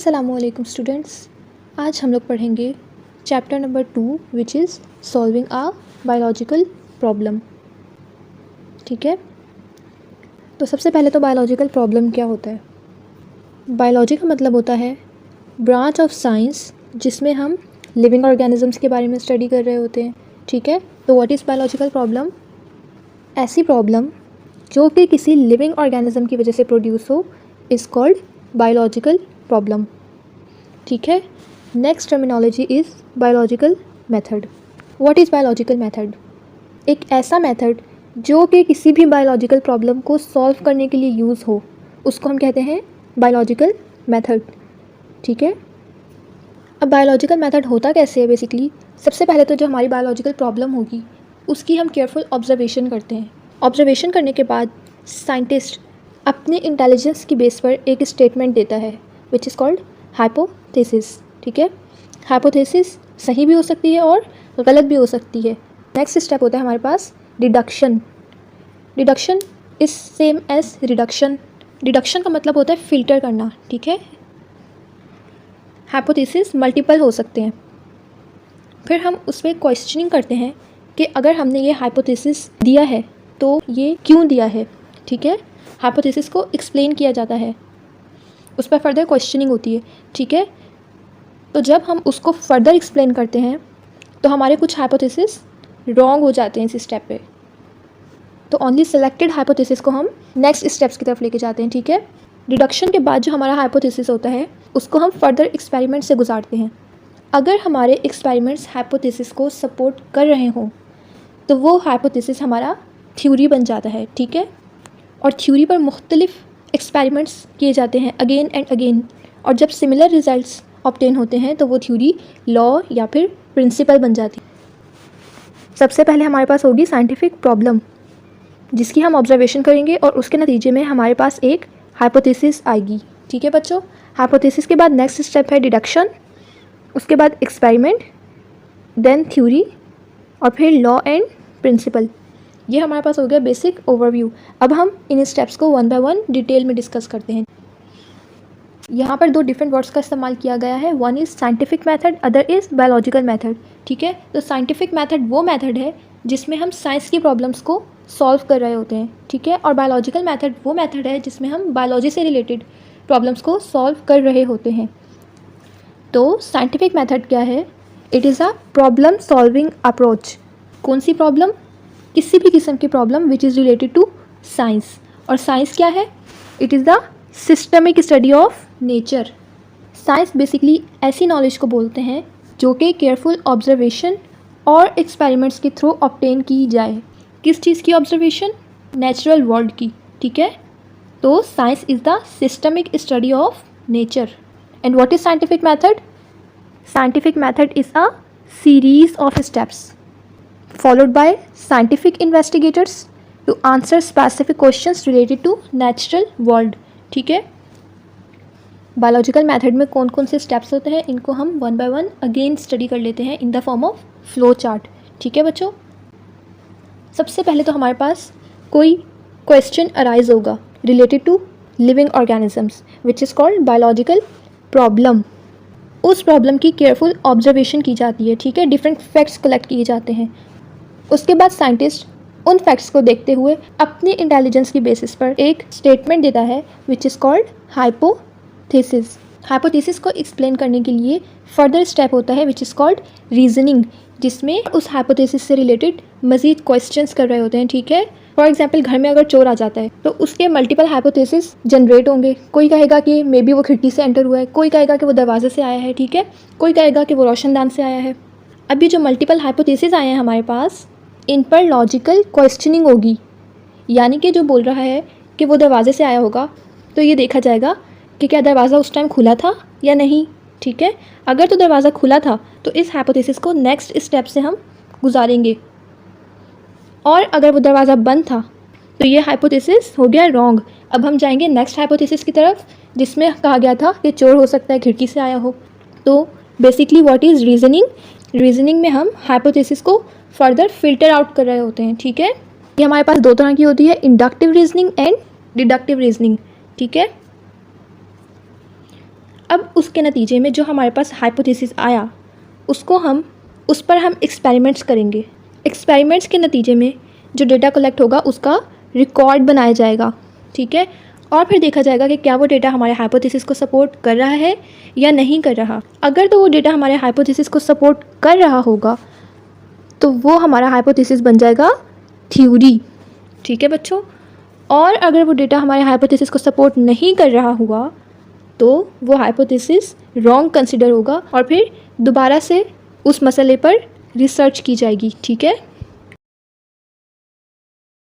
अस्सलामुअलैकुम स्टूडेंट्स, आज हम लोग पढ़ेंगे chapter number 2 which is solving a biological problem. ठीक है, तो सबसे पहले तो बायोलॉजिकल प्रॉब्लम क्या होता है। बायोलॉजी का मतलब होता है ब्रांच ऑफ साइंस जिसमें हम लिविंग ऑर्गेनिजम्स के बारे में स्टडी कर रहे होते हैं। ठीक है, तो व्हाट इज़ बायोलॉजिकल प्रॉब्लम? ऐसी प्रॉब्लम जो कि किसी लिविंग ऑर्गेनिज्म की वजह से प्रोड्यूस हो इज़ कॉल्ड बायोलॉजिकल प्रॉब्लम। ठीक है, next terminology is biological method. What is biological method? एक ऐसा मेथड जो कि किसी भी बायोलॉजिकल प्रॉब्लम को सॉल्व करने के लिए यूज़ हो, उसको हम कहते हैं बायोलॉजिकल मेथड। ठीक है, अब बायोलॉजिकल मेथड होता कैसे है? बेसिकली सबसे पहले तो जो हमारी बायोलॉजिकल प्रॉब्लम होगी उसकी हम केयरफुल ऑब्जर्वेशन करते हैं। ऑब्जर्वेशन करने के बाद साइंटिस्ट अपने इंटेलिजेंस की बेस पर एक स्टेटमेंट देता है विच इज़ कॉल्ड हाइपोथेसिस। ठीक है, हाइपोथेसिस सही भी हो सकती है और गलत भी हो सकती है। नेक्स्ट स्टेप होता है हमारे पास deduction. Deduction is same as reduction. Deduction का मतलब होता है फ़िल्टर करना। ठीक है, हाइपोथेसिस मल्टीपल हो सकते हैं, फिर हम उस पर क्वेश्चनिंग करते हैं कि अगर हमने ये हाइपोथेसिस दिया है तो ये क्यों दिया है। ठीक है, हाइपोथेसिस को एक्सप्लेन किया जाता है, उस पर फर्दर क्वेश्चनिंग होती है। ठीक है, तो जब हम उसको फर्दर एक्सप्लेन करते हैं तो हमारे कुछ हाइपोथेसिस रॉन्ग हो जाते हैं इस स्टेप पे, तो ओनली सेलेक्टेड हाइपोथेसिस को हम नेक्स्ट स्टेप्स की तरफ लेके जाते हैं। ठीक है, डिडक्शन के बाद जो हमारा हाइपोथेसिस होता है उसको हम फर्दर एक्सपेरिमेंट से गुजारते हैं। अगर हमारे एक्सपेरिमेंट्स हाइपोथेसिस को सपोर्ट कर रहे हों तो वो हाइपोथेसिस हमारा थ्योरी बन जाता है। ठीक है, और थ्योरी पर मुख्तलिफ एक्सपेरिमेंट्स किए जाते हैं अगेन एंड अगेन, और जब सिमिलर रिजल्ट्स ऑब्टेन होते हैं तो वो थ्योरी लॉ या फिर प्रिंसिपल बन जाती है। सबसे पहले हमारे पास होगी साइंटिफिक प्रॉब्लम जिसकी हम ऑब्जर्वेशन करेंगे और उसके नतीजे में हमारे पास एक हाइपोथेसिस आएगी। ठीक है बच्चों, हाइपोथेसिस के बाद नेक्स्ट स्टेप है डिडक्शन, उसके बाद एक्सपेरिमेंट, देन थ्योरी और फिर लॉ एंड प्रिंसिपल। ये हमारे पास हो गया बेसिक ओवरव्यू। अब हम इन स्टेप्स को वन बाय वन डिटेल में डिस्कस करते हैं। यहाँ पर दो डिफरेंट वर्ड्स का इस्तेमाल किया गया है, one is scientific method, other is biological method. ठीक है, तो साइंटिफिक मेथड वो मेथड है जिसमें हम साइंस की प्रॉब्लम्स को सॉल्व कर रहे होते हैं। ठीक है, और बायोलॉजिकल मेथड वो मेथड है जिसमें हम बायोलॉजी से रिलेटेड प्रॉब्लम्स को सॉल्व कर रहे होते हैं। तो साइंटिफिक मेथड क्या है? It is a problem solving approach. कौन सी प्रॉब्लम? किसी भी किस्म की problem which is related to science. और साइंस क्या है? It is the systemic study of nature. Science basically ऐसी नॉलेज को बोलते हैं जो कि केयरफुल ऑब्जर्वेशन और एक्सपेरिमेंट्स के थ्रू ऑब्टेन की जाए। किस चीज़ की ऑब्जर्वेशन? नेचुरल वर्ल्ड की। ठीक है, तो science is the systemic study of nature. And what is scientific method? Scientific method is a series of steps followed by scientific investigators to answer specific questions related to natural world। ठीक है, biological method में कौन कौन से steps होते हैं इनको हम one by one again study कर लेते हैं in the form of flow chart. ठीक है बच्चों, सबसे पहले तो हमारे पास कोई क्वेश्चन अराइज होगा related to living organisms which is called biological problem. उस प्रॉब्लम की केयरफुल ऑब्जर्वेशन की जाती है। ठीक है, डिफरेंट फैक्ट्स कलेक्ट किए जाते हैं। उसके बाद साइंटिस्ट उन फैक्ट्स को देखते हुए अपनी इंटेलिजेंस की बेसिस पर एक स्टेटमेंट देता है विच इज़ कॉल्ड हाइपोथेसिस। हाइपोथेसिस को एक्सप्लेन करने के लिए फर्दर स्टेप होता है विच इज़ कॉल्ड रीजनिंग, जिसमें उस हाइपोथेसिस से रिलेटेड मज़ीद क्वेश्चंस कर रहे होते हैं। ठीक है, फॉर एग्जाम्पल घर में अगर चोर आ जाता है तो उसके मल्टीपल हाइपोथेसिस जनरेट होंगे। कोई कहेगा कि मे बी वो खिड़की से एंटर हुआ है, कोई कहेगा कि वो दरवाजे से आया है। ठीक है, कोई कहेगा कि वो रोशनदान से आया है। अभी जो मल्टीपल हाइपोथेसिस आए हैं हमारे पास, इन पर लॉजिकल क्वेश्चनिंग होगी, यानी कि जो बोल रहा है कि वो दरवाजे से आया होगा तो ये देखा जाएगा कि क्या दरवाज़ा उस टाइम खुला था या नहीं। ठीक है, अगर तो दरवाज़ा खुला था तो इस हाइपोथेसिस को नेक्स्ट स्टेप से हम गुजारेंगे, और अगर वो दरवाज़ा बंद था तो ये हाइपोथेसिस हो गया रॉन्ग। अब हम जाएंगे नेक्स्ट हाइपोथेसिस की तरफ जिसमें कहा गया था कि चोर हो सकता है खिड़की से आया हो। तो basically what is reasoning? Reasoning में हम हाइपोथेसिस को फर्दर फिल्टर आउट कर रहे होते हैं। ठीक है, ये हमारे पास दो तरह की होती है, inductive reasoning and deductive reasoning. ठीक है, अब उसके नतीजे में जो हमारे पास हाइपोथेसिस आया उस पर हम एक्सपेरिमेंट्स करेंगे। एक्सपेरिमेंट्स के नतीजे में जो डेटा कलेक्ट होगा उसका रिकॉर्ड बनाया जाएगा, ठीक है। और फिर देखा जाएगा कि क्या वो डेटा हमारे हाइपोथेसिस को सपोर्ट कर रहा है या नहीं कर रहा। अगर तो वो डेटा हमारे हाइपोथेसिस को सपोर्ट कर रहा होगा तो वो हमारा हाइपोथेसिस बन जाएगा थ्योरी, ठीक है बच्चों। और अगर वो डेटा हमारे हाइपोथेसिस को सपोर्ट नहीं कर रहा हुआ तो वो हाइपोथेसिस रॉन्ग कंसिडर होगा और फिर दोबारा से उस मसले पर रिसर्च की जाएगी, ठीक है।